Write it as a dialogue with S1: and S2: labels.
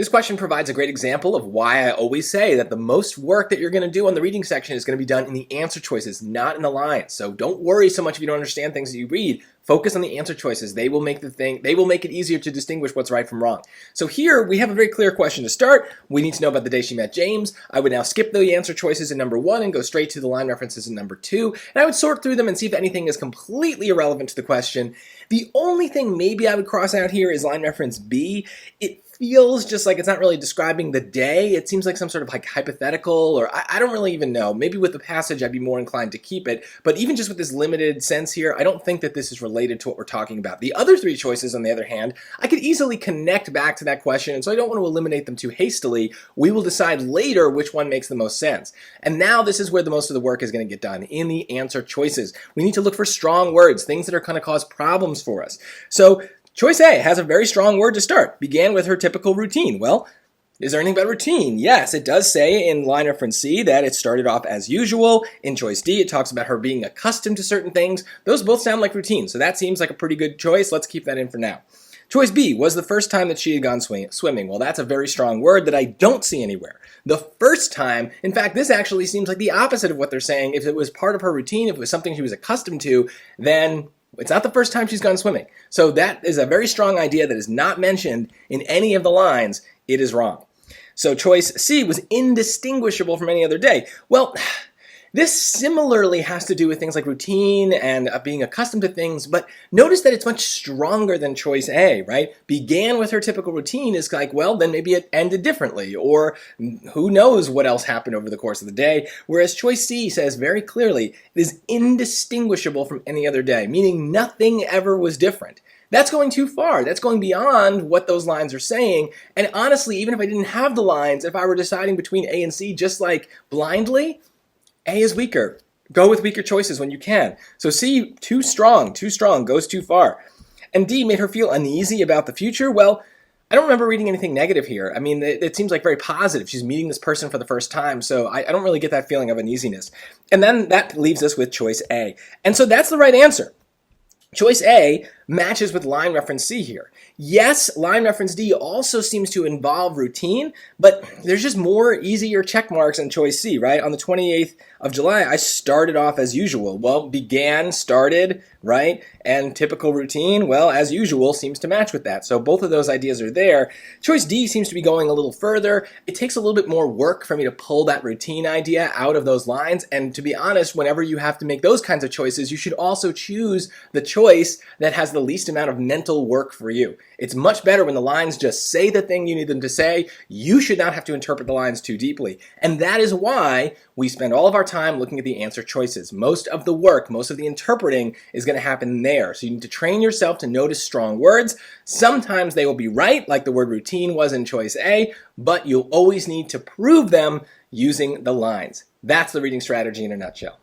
S1: This question provides a great example of why I always say that the most work that you're going to do on the reading section is going to be done in the answer choices, not in the lines. So don't worry so much if you don't understand things that you read. Focus on the answer choices. They will make it easier to distinguish what's right from wrong. So here we have a very clear question to start. We need to know about the day she met James. I would now skip the answer choices in number 1 and go straight to the line references in number 2. And I would sort through them and see if anything is completely irrelevant to the question. The only thing maybe I would cross out here is line reference B. It feels just like it's not really describing the day. It seems like some sort of like hypothetical, or I don't really even know. Maybe with the passage I'd be more inclined to keep it, but even just with this limited sense here, I don't think that this is related to what we're talking about. The other 3 choices, on the other hand, I could easily connect back to that question, and so I don't want to eliminate them too hastily. We will decide later which one makes the most sense. And now this is where the most of the work is going to get done, in the answer choices. We need to look for strong words, things that are going to cause problems for us. So choice A has a very strong word to start. Began with her typical routine. Well, is there anything about routine? Yes, it does say in line reference C that it started off as usual. In choice D, it talks about her being accustomed to certain things. Those both sound like routine, so that seems like a pretty good choice. Let's keep that in for now. Choice B was the first time that she had gone swimming. Well, that's a very strong word that I don't see anywhere. The first time, in fact, this actually seems like the opposite of what they're saying. If it was part of her routine, if it was something she was accustomed to, then it's not the first time she's gone swimming. So that is a very strong idea that is not mentioned in any of the lines. It is wrong. So choice C was indistinguishable from any other day. Well, this similarly has to do with things like routine and being accustomed to things, but notice that it's much stronger than choice A, right? Began with her typical routine is like, well, then maybe it ended differently, or who knows what else happened over the course of the day, whereas choice C says very clearly it is indistinguishable from any other day, meaning nothing ever was different. That's going too far. That's going beyond what those lines are saying. And honestly, even if I didn't have the lines, if I were deciding between A and C just like blindly, A is weaker. Go with weaker choices when you can. So C, too strong, goes too far. And D made her feel uneasy about the future. Well, I don't remember reading anything negative here. I mean, it seems like very positive. She's meeting this person for the first time, so I don't really get that feeling of uneasiness. And then that leaves us with choice A. And so that's the right answer. Choice A matches with line reference C here. Yes, line reference D also seems to involve routine, but there's just more easier check marks in choice C, right? On the 28th of July, I started off as usual. Well, began, started, right? And typical routine, well, as usual, seems to match with that. So both of those ideas are there. Choice D seems to be going a little further. It takes a little bit more work for me to pull that routine idea out of those lines. And to be honest, whenever you have to make those kinds of choices, you should also choose the choice that has the least amount of mental work for you. It's much better when the lines just say the thing you need them to say. You should not have to interpret the lines too deeply. And that is why we spend all of our time looking at the answer choices. Most of the work, most of the interpreting is going to happen there. So you need to train yourself to notice strong words. Sometimes they will be right, like the word routine was in choice A, but you'll always need to prove them using the lines. That's the reading strategy in a nutshell.